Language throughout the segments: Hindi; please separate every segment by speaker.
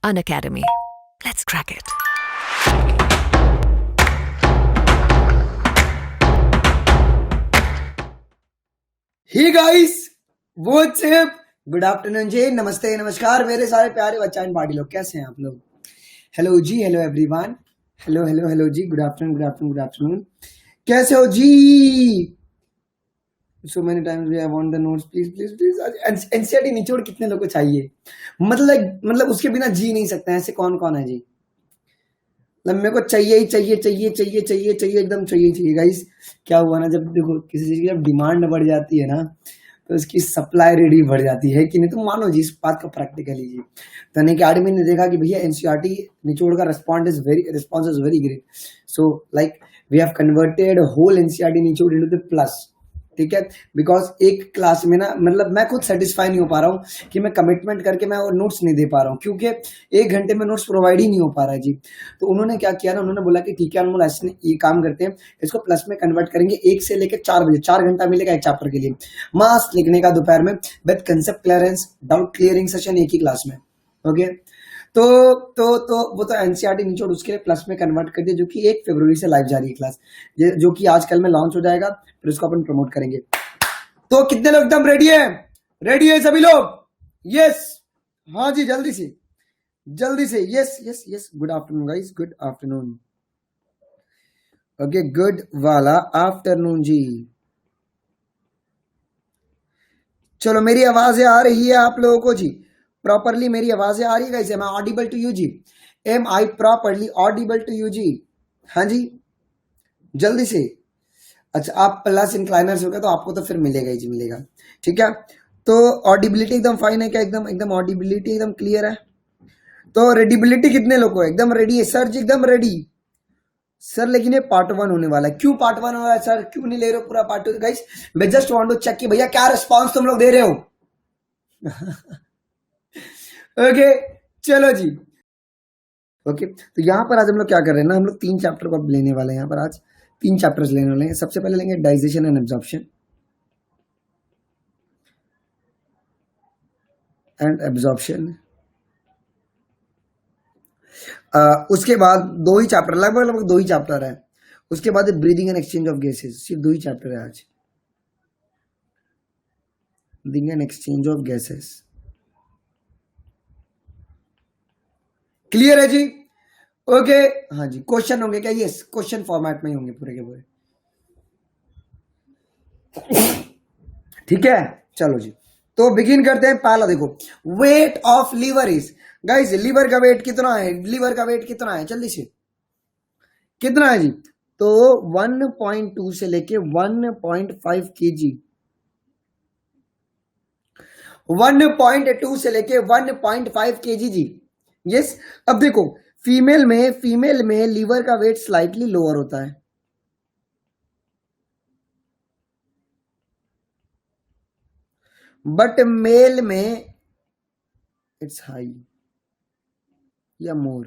Speaker 1: Unacademy. Let's crack it.
Speaker 2: Hi guys, WhatsApp, good afternoon जी, नमस्ते, नमस्कार मेरे सारे प्यारे बच्चा एंड पार्टी लोग, कैसे हैं आप लोग? हेलो जी, hello everyone, hello hello hello जी, good afternoon, good afternoon, good afternoon, कैसे हो जी? So many times we I want the notes, please please please. NCERT निचोड़ कितने लोगों को चाहिए? मतलब उसके बिना जी नहीं सकते हैं, ऐसे कौन कौन है जी? मतलब मेरे को चाहिए ही चाहिए, चाहिए चाहिए चाहिए चाहिए, एकदम चाहिए चाहिए गाइस। क्या हुआ ना, जब देखो किसी चीज की जब डिमांड बढ़ जाती है ना, तो उसकी सप्लाई रेडी बढ़ जाती है कि नहीं? तो मानो जी इस बात का प्रैक्टिकली जी, तो अकेडमी ने देखा कि भैया एनसीईआरटी निचोड़ का response is very great, so like we have converted whole NCERT Nichod into the plus. ठीक है, बिकॉज एक क्लास में ना, मतलब मैं खुद सेटिस्फाई नहीं हो पा रहा हूँ कि मैं कमिटमेंट करके मैं नोट्स नहीं दे पा रहा हूँ, क्योंकि 1 घंटे में नोट्स प्रोवाइड ही नहीं हो पा रहा है जी। तो उन्होंने क्या किया ना, उन्होंने बोला कि ठीक है अनमोल, ऐसे ये काम करते हैं, इसको प्लस में कन्वर्ट करेंगे, 1 से लेकर 4 बजे 4 घंटा मिलेगा एक चैप्टर के लिए, मस्त लिखने का दोपहर में, with concept clearance, doubt clearing session एक ही क्लास में। ओके, तो वो तो एनसीईआरटी निचोड़ उसके लिए प्लस में कन्वर्ट कर दिया, जो कि 1 फरवरी से लाइव जारी है क्लास, जो कि आज कल में लॉन्च हो जाएगा, फिर उसको अपन प्रमोट करेंगे। तो कितने लोग एकदम रेडी है? रेडी है सभी लोग? यस, हाँ जी, जल्दी से, yes yes yes. Good afternoon guys, good afternoon. Okay, good वाला आफ्टरनून जी। चलो, मेरी आवाजें आ रही है आप लोगों को जी? प्रॉपरली मेरी आवाजें आ रही है guys? Am I audible to you जी? Am I properly audible to you जी? हाँ जी, जल्दी से। अच्छा, आप प्लस इंक्लाइनर्स हो गए तो आपको तो फिर मिलेगा ही जी, मिलेगा। ठीक है, तो ऑडिबिलिटी एकदम फाइन है क्या? एकदम एकदम ऑडिबिलिटी एकदम क्लियर है? तो रेडिबिलिटी कितने लोग को एकदम रेडी है? सर जी एकदम रेडी सर, लेकिन ये पार्ट 1 होने वाला है। क्यों पार्ट 1 हो रहा है सर? क्यों नहीं ले रहे हो पूरा पार्ट 2? गाइस, मैं जस्ट वांट टू चेक कि भैया क्या रिस्पांस तुम लोग दे रहे हो। ओके, चलो जी। ओके, तो यहाँ पर आज हम लोग क्या कर रहे हैं ना, हम लोग 3 चैप्टर को अब लेने वाले हैं। यहाँ पर आज 3 चैप्टर्स लेने वाले हैं। सबसे पहले लेंगे डाइजेशन एंड एब्जॉर्प्शन। उसके बाद 2 ही चैप्टर, लगभग लगभग 2 ही चैप्टर है। उसके बाद breathing and exchange of gases, सिर्फ 2 ही चैप्टर है आज। Breathing and exchange of gases clear है जी? ओके, हाँ जी। क्वेश्चन होंगे क्या? यस, क्वेश्चन फॉर्मेट में ही होंगे पूरे के पूरे। ठीक है, चलो जी, तो बिगिन करते हैं। पहला देखो, weight of liver is, guys liver का वेट कितना है? लीवर का वेट कितना है? जल्दी से, कितना है जी? तो 1.2 से लेके 1.5 केजी, 1.2 से लेके 1.5 केजी जी। यस, अब देखो, फीमेल में लीवर का वेट स्लाइटली लोअर होता है, बट मेल में इट्स हाई या मोर।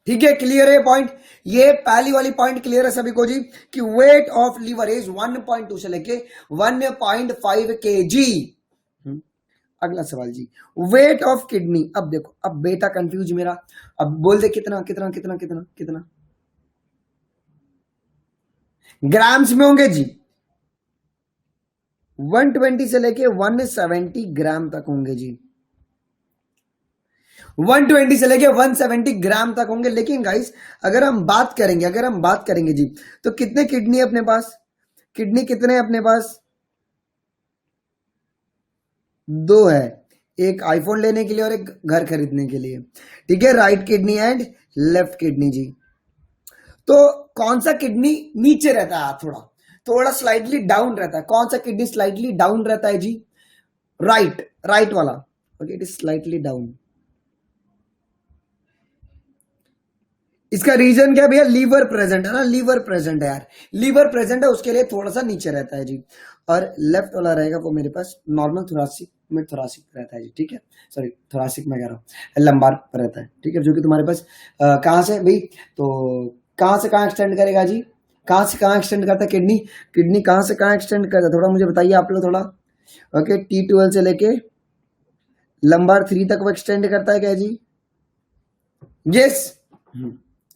Speaker 2: ठीक है, क्लियर है पॉइंट? ये पहली वाली पॉइंट क्लियर है सभी को जी, कि वेट ऑफ लीवर इज 1.2 से लेके 1.5 केजी। अगला सवाल जी, वेट ऑफ किडनी। अब देखो, अब बेटा कंफ्यूज मेरा, अब बोल दे कितना कितना कितना कितना कितना ग्राम्स में होंगे जी? 120 से लेके 170 ग्राम तक होंगे जी। 120 से लेके 170 ग्राम तक होंगे। लेकिन गाइस, अगर हम बात करेंगे जी, तो कितने किडनी है अपने पास? किडनी कितने हैं अपने पास? 2 है, एक आईफोन लेने के लिए और एक घर खरीदने के लिए। ठीक है, right kidney and left kidney जी। तो कौन सा किडनी नीचे रहता है? थोड़ा थोड़ा स्लाइडली डाउन रहता है। कौन सा किडनी स्लाइडली डाउन रहता है जी? राइट वाला। Okay, it is slightly down. इसका रीजन क्या है भैया? लीवर प्रेजेंट है ना, लीवर प्रेजेंट है यार, लीवर प्रेजेंट है, उसके लिए थोड़ा सा नीचे रहता है जी। और लेफ्ट वाला रहेगा वो मेरे पास नॉर्मल थोरासिक, मिड थोरासिक रहता है जी। ठीक है, सॉरी थोरासिक मैं कह रहा हूँ, लंबार पर रहता है। ठीक है, जो कि तुम्हारे पास कहाँ से भाई, तो कहाँ से कहाँ एक्सटेंड करेगा जी? कहाँ से कहाँ एक्सटेंड करता है किडनी? किडनी कहाँ से कहाँ एक्सटेंड करता है, थोड़ा मुझे बताइए आप लोग थोड़ा। ओके, T12 से लेके लंबार 3 तक वो एक्सटेंड करता है क्या जी? यस।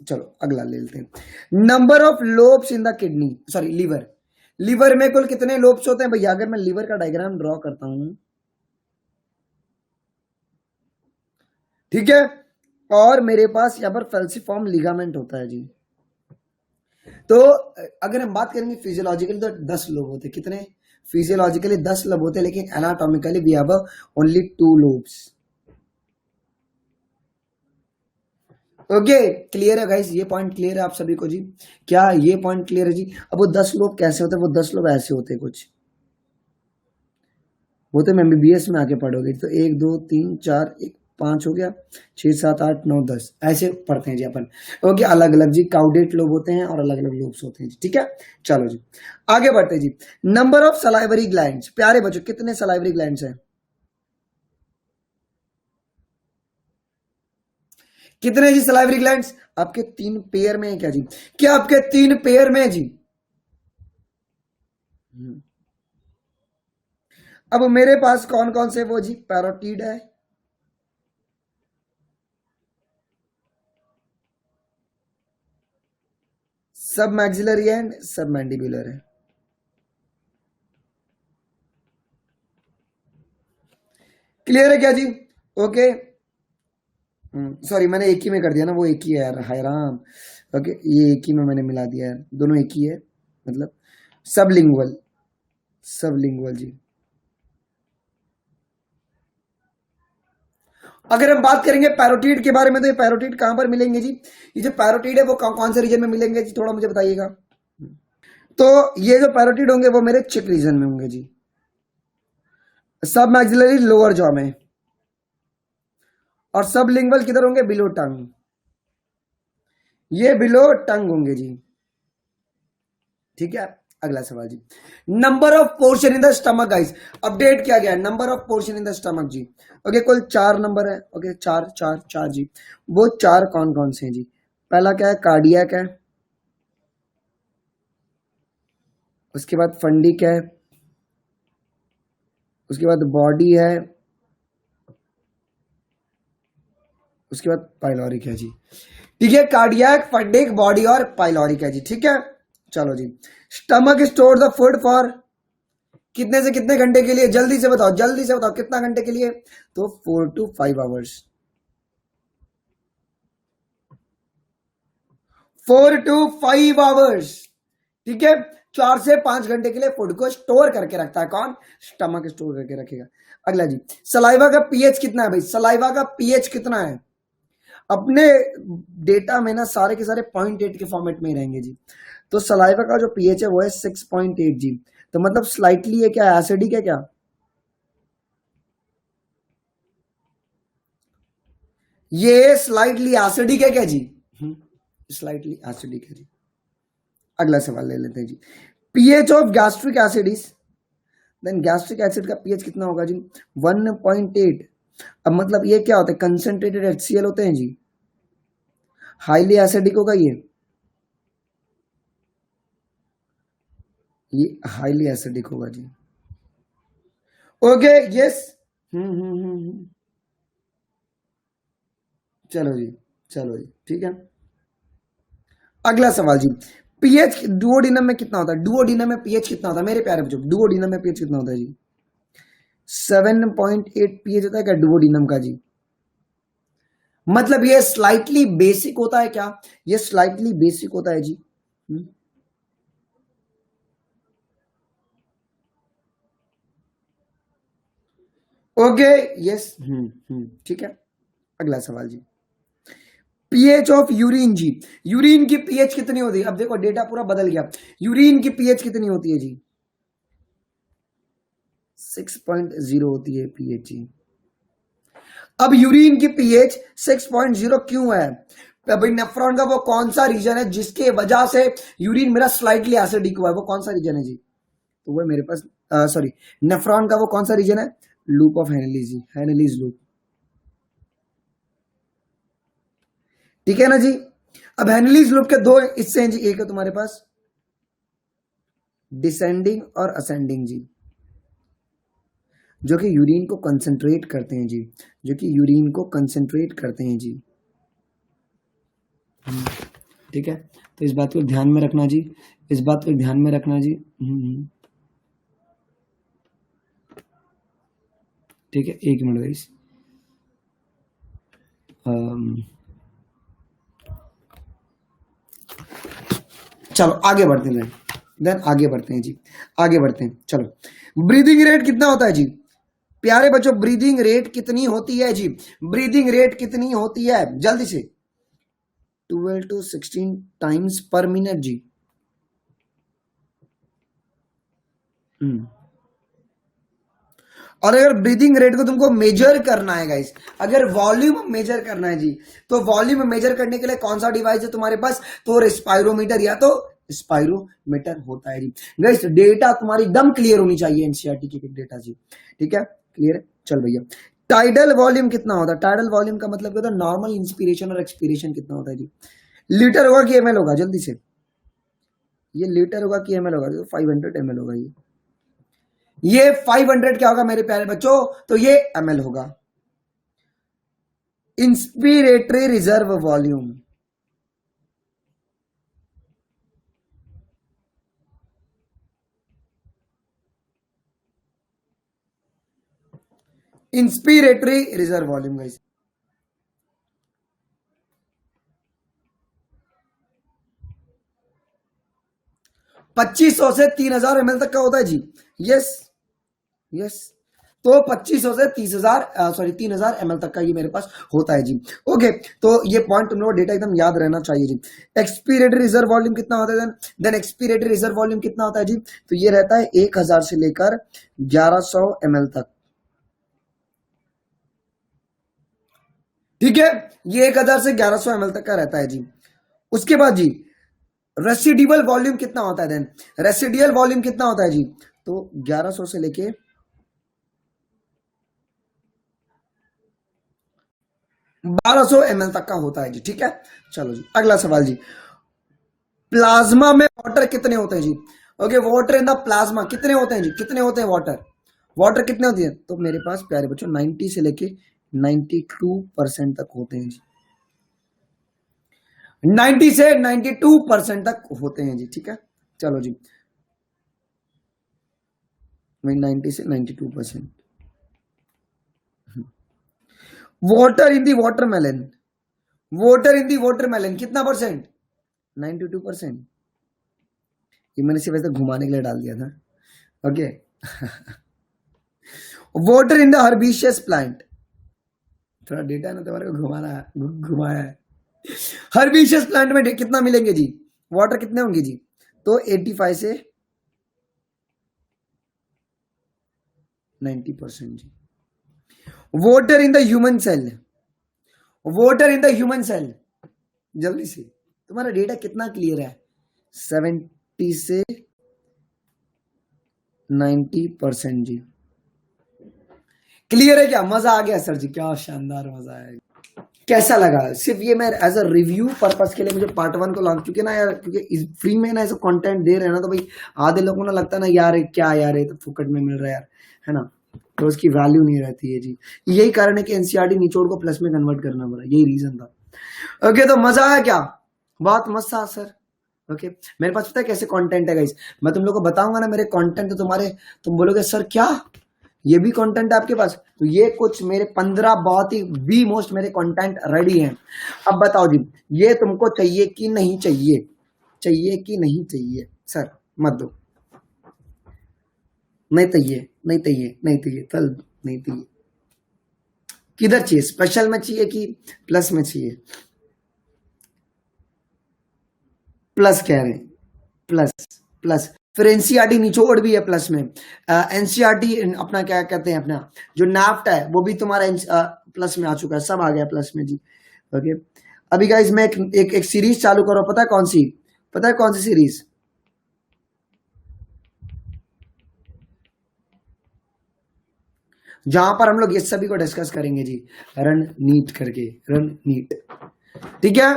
Speaker 2: चलो अगला ले लेते हैं। Number of lobes in the kidney, sorry liver. Liver में कुल कितने लोब्स होते हैं भैया? अगर मैं लीवर का डायग्राम ड्रॉ करता हूं, ठीक है, और मेरे पास यहां पर फेल्सिफॉर्म लिगामेंट होता है जी। तो अगर हम बात करेंगे फिजियोलॉजिकली तो 10 लोब होते हैं। कितने? फिजियोलॉजिकली 10 लोब होते हैं, लेकिन anatomically we have only 2 lobes. Okay, clear है गाइस? ये पॉइंट क्लियर है आप सभी को जी? क्या ये पॉइंट क्लियर है जी? अब वो 10 लोब कैसे होते हैं? वो 10 लोब ऐसे होते हैं कुछ, वो तो एमबीबीएस में आके पढ़ोगे। तो 1 2 3 4 1 5 हो गया, 6 7 8 9 10 ऐसे पढ़ते हैं जी अपन। ओके, अलग अलग जी काउडेट लोब होते हैं और अलग अलग लोब्स होते हैं जी। ठीक है, चलो जी आगे बढ़ते हैं जी। नंबर ऑफ सलाइवरी ग्लैंड्स, प्यारे बच्चों कितने सलाइवरी ग्लैंड्स हैं? कितने जी सलाइवरी ग्लैंड्स? आपके 3 पेयर में है क्या जी? क्या आपके 3 पेयर में है जी? अब मेरे पास कौन कौन से वो जी? पैरोटीड है, सब मैक्सिलरी एंड सब मैंडिबुलर है। क्लियर है क्या जी? ओके, सॉरी मैंने एक ही में कर दिया ना, वो एक ही है यार, हाय राम। ओके, ये एक ही में मैंने मिला दिया है, दोनों एक ही है, मतलब सबलिंगुअल, सबलिंगुअल जी। अगर हम बात करेंगे पैरोटीड के बारे में, तो ये पैरोटीड कहां पर मिलेंगे जी? ये जो पैरोटीड है वो कौन से रीजन में मिलेंगे जी? थोड़ा मुझे बताइएगा। तो ये जो पैरोटीड होंगे वो मेरे चिक रीजन में होंगे जी, सब मैक्सिलरी लोअर जॉ में, और सब लिंगुअल किधर होंगे? बिलो टंग, ये बिलो टंग होंगे जी। ठीक है, अगला सवाल जी। Number of portion in the stomach guys, update किया गया है number of portion in the stomach जी। ओके, कुल 4 नंबर है। ओके, 4 4 4 जी। वो 4 कौन कौन से हैं जी? पहला क्या है? कार्डियक है, उसके बाद फंडिक है, उसके बाद बॉडी है, उसके बाद पाइलोरिक है जी। ठीक है, कार्डियक, फंडिक, बॉडी और पाइलोरिक है जी। ठीक है, चलो जी। Stomach store the food for कितने से कितने घंटे के लिए? जल्दी से बताओ, जल्दी से बताओ, कितना घंटे के लिए? तो 4 to 5 आवर्स, 4 to 5 आवर्स। ठीक है, 4 से 5 घंटे के लिए फूड को स्टोर करके रखता है कौन? स्टमक स्टोर करके रखेगा। अगला जी, सलाइवा का पीएच कितना है भाई? सलाइवा का पीएच कितना है? अपने डेटा में ना सारे के सारे 0.8 के फॉर्मेट में ही रहेंगे जी। तो सलाइवा का जो पीएच है वो है 6.8 जी। तो मतलब स्लाइटली है क्या? एसिडिक है क्या? ये स्लाइटली एसिडिक है क्या जी? स्लाइटली एसिडिक है जी। अगला सवाल ले लेते हैं जी। PH of gastric acid is, then gastric acid का पीएच कितना होगा जी? 1.8। अब मतलब ये क्या होता है? कंसंट्रेटेड HCl होते हैं जी, हाईली एसिडिक होगा ये हाईली एसिडिक होगा जी। Okay, yes. चलो जी, चलो जी, ठीक है। अगला सवाल जी, पीएच डुओडिनम में कितना होता है? डुओडिनम में पीएच कितना होता है मेरे प्यारे बच्चों? डुओडिनम में पीएच कितना होता है जी? 7.8 पीएच होता है क्या डुओडिनम का जी? मतलब ये स्लाइटली बेसिक होता है क्या? ये स्लाइटली बेसिक होता है जी। ओके, यस, ठीक है। अगला सवाल जी, पीएच ऑफ यूरिन जी। यूरिन की पीएच कितनी होती है? अब देखो डेटा पूरा बदल गया। यूरिन की पीएच कितनी होती है जी? 6.0 होती है पीएच जी। अब यूरिन की पीएच 6.0 क्यों है? भाई नेफ्रॉन का वो कौन सा रीजन है जिसके वजह से यूरिन मेरा स्लाइटली एसिडिक हुआ है? वो कौन सा रीजन है जी? तो वो मेरे पास सॉरी, नेफ्रॉन का वो कौन सा रीजन है? लूप ऑफ हेनलीज जी, हेनलीज लूप। ठीक है ना जी। अब हेनलीज लूप के 2 हिस्से हैं जी। एक है तुम्हारे पास डिसेंडिंग और असेंडिंग जी। जो कि यूरिन को कंसंट्रेट करते हैं जी, जो कि यूरिन को कंसंट्रेट करते हैं जी। ठीक है, तो इस बात को ध्यान में रखना जी, इस बात को ध्यान में रखना जी। ठीक है, एक मिनट गाइस। चलो आगे बढ़ते हैं, देन आगे बढ़ते हैं जी, आगे बढ़ते हैं। चलो ब्रीदिंग रेट कितना होता है जी प्यारे बच्चों, ब्रीदिंग रेट कितनी होती है जी, ब्रीदिंग रेट कितनी होती है जल्दी से? 12 to 16 टाइम्स पर मिनट जी। और अगर ब्रीदिंग रेट को तुमको मेजर करना है गाइस, अगर वॉल्यूम मेजर करना है जी, तो वॉल्यूम मेजर करने के लिए कौन सा डिवाइस है तुम्हारे पास? तो रेस्पायरोमीटर या तो स्पायरोमीटर होता है जी। गाइस डेटा तुम्हारी एकदम क्लियर होनी चाहिए, एनसीईआरटी की डेटा जी। ठीक है, क्लियर है? चल भैया, टाइडल वॉल्यूम कितना होता है? टाइडल वॉल्यूम का मतलब क्या होता है? नॉर्मल इंस्पिरेशन और एक्सपीरेशन कितना होता है जी? लीटर होगा कि एमएल होगा? जल्दी से, ये लीटर होगा कि एमएल होगा? तो 500 एमएल होगा ये 500 क्या होगा मेरे प्यारे बच्चों? तो ये एमएल होगा। Inspiratory reserve volume, inspiratory reserve volume guys, पच्चीस सौ से 3000 एमएल तक का होता है जी। यस यस, तो 2500 से 3000 एमएल तक का ये मेरे पास होता है जी। ओके, तो ये पॉइंट तुम लोग डेटा एकदम याद रहना चाहिए जी। एक्सपीरेटरी रिजर्व वॉल्यूम कितना होता है? देन एक्सपीरेटरी रिजर्व वॉल्यूम कितना होता है जी? तो ये रहता है 1000 से लेकर 1100 एमएल तक। ठीक है, ये 1000 से 1100 एमएल तक का रहता है जी। उसके बाद जी रेसिडुअल वॉल्यूम कितना होता है? देन रेसिडुअल वॉल्यूम कितना होता है जी? तो 1100 से लेके 1200 एमएल तक का होता है जी। ठीक है, चलो जी अगला सवाल जी, प्लाज्मा में वाटर कितने होते हैं जी? Okay, water in the plasma कितने होते हैं जी? कितने होते हैं वाटर? वाटर कितने होती है? तो मेरे पास प्यारे बच्चों 90 से लेके 92% तक होते हैं जी। 90 से 92% तक होते हैं जी। ठीक है, चलो जी, 90 से 92%। Water in the watermelon, water in the watermelon कितना परसेंट? 92%। ये मैंने सिर्फ ऐसे घुमाने के लिए डाल दिया था। Okay, water in the herbaceous plant, थोड़ा डेटा ना तुम्हारे को घुमाया है। हर्बिशियस प्लांट में कितना मिलेंगे जी? वाटर कितने होंगे जी? तो 85 से 90% जी। Water in the human cell, water in the human cell, जल्दी से, तुम्हारा डेटा कितना क्लियर है? 70 से 90% जी। क्लियर है क्या? मजा आ गया सर जी, क्या शानदार मजा आया। कैसा लगा? सिर्फ ये मैं एज अ रिव्यू पर्पस के लिए मुझे पार्ट 1 को लॉन्च, क्योंकि ना यार, क्योंकि फ्री में ना ऐसा कंटेंट दे रहे हैं ना, तो भाई आधे लोगों को ना लगता ना यार क्या यार ये तो फुकट में मिल रहा है यार, है ना, तो उसकी वैल्यू नहीं रहती है जी। यही कारण है कि एनसीईआरटी निचोड़ को प्लस में कन्वर्ट करना पड़ा, यही रीजन था। ओके, तो मजा आया क्या? बहुत मस्त था सर। ओके, मेरे पास पता है कैसे कंटेंट है गाइस, मैं तुम लोग को बताऊंगा ना मेरे कंटेंट, तो तुम बोलोगे सर क्या ये भी कंटेंट है आपके पास? तो ये कुछ मेरे 15 बहुत ही बी मोस्ट मेरे कंटेंट रेडी हैं। अब बताओ जी, ये तुमको चाहिए कि नहीं चाहिए? चाहिए कि नहीं चाहिए? सर मत दो, नहीं चाहिए, नहीं चाहिए, नहीं चाहिए, चल नहीं चाहिए। किधर चाहिए? स्पेशल में चाहिए कि प्लस में चाहिए? प्लस कह रहे हैं, प्लस प्लस, फिर एनसीईआरटी निचोड़ भी है प्लस में। एनसीईआरटी अपना क्या कहते हैं, अपना जो नाफ्ट है वो भी तुम्हारा प्लस में आ चुका है, सब आ गया प्लस में जी। ओके, अभी गाइस मैं एक सीरीज चालू करो, पता है कौन सी? पता है कौन सी सीरीज? जहां पर हम लोग ये सभी को डिस्कस करेंगे जी, रन नीट करके, रन नीट। ठीक है,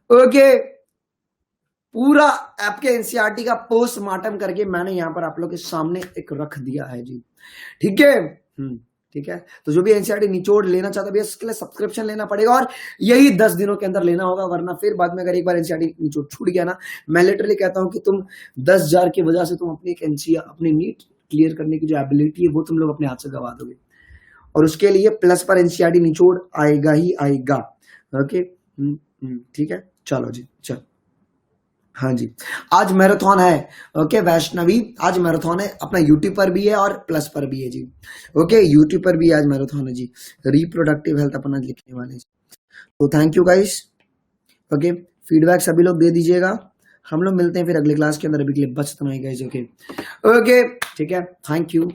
Speaker 2: ओके, पूरा आपके एनसीईआरटी का पोस्टमार्टम करके मैंने यहां पर आप लोग के सामने एक रख दिया है जी। ठीक है, ठीक है, तो जो भी एनसीईआरटी निचोड़ लेना चाहता है भैया इसके लिए सब्सक्रिप्शन लेना पड़ेगा और यही 10 दिनों के अंदर लेना होगा, वरना फिर बाद में अगर एक बार एनसीईआरटी निचोड़ छूट गया ना, मैं लिटरली कहता हूं कि तुम 10,000 की वजह से तुम अपनी एक एनसीईआरटी अपनी नीट क्लियर करने की जो एबिलिटी है वो तुम लोग अपने हाथ से गवा दोगे, और उसके लिए प्लस पर एनसीईआरटी निचोड़ आएगा ही आएगा। ओके, ठीक है, चलो जी, चलो। हाँ जी, आज मैराथन है। ओके वैष्णवी, आज मैराथन है, अपना यूट्यूब पर भी है और प्लस पर भी है जी। ओके, यूट्यूब पर भी आज मैराथन है जी, रिप्रोडक्टिव हेल्थ अपना लिखने वाले जी। तो thank you guys. Okay, feedback सभी लोग दे दीजिएगा, हम लोग मिलते हैं फिर अगले क्लास के अंदर। अभी के लिए बस इतना ही गाइस। ओके ओके, ठीक है, थैंक यू।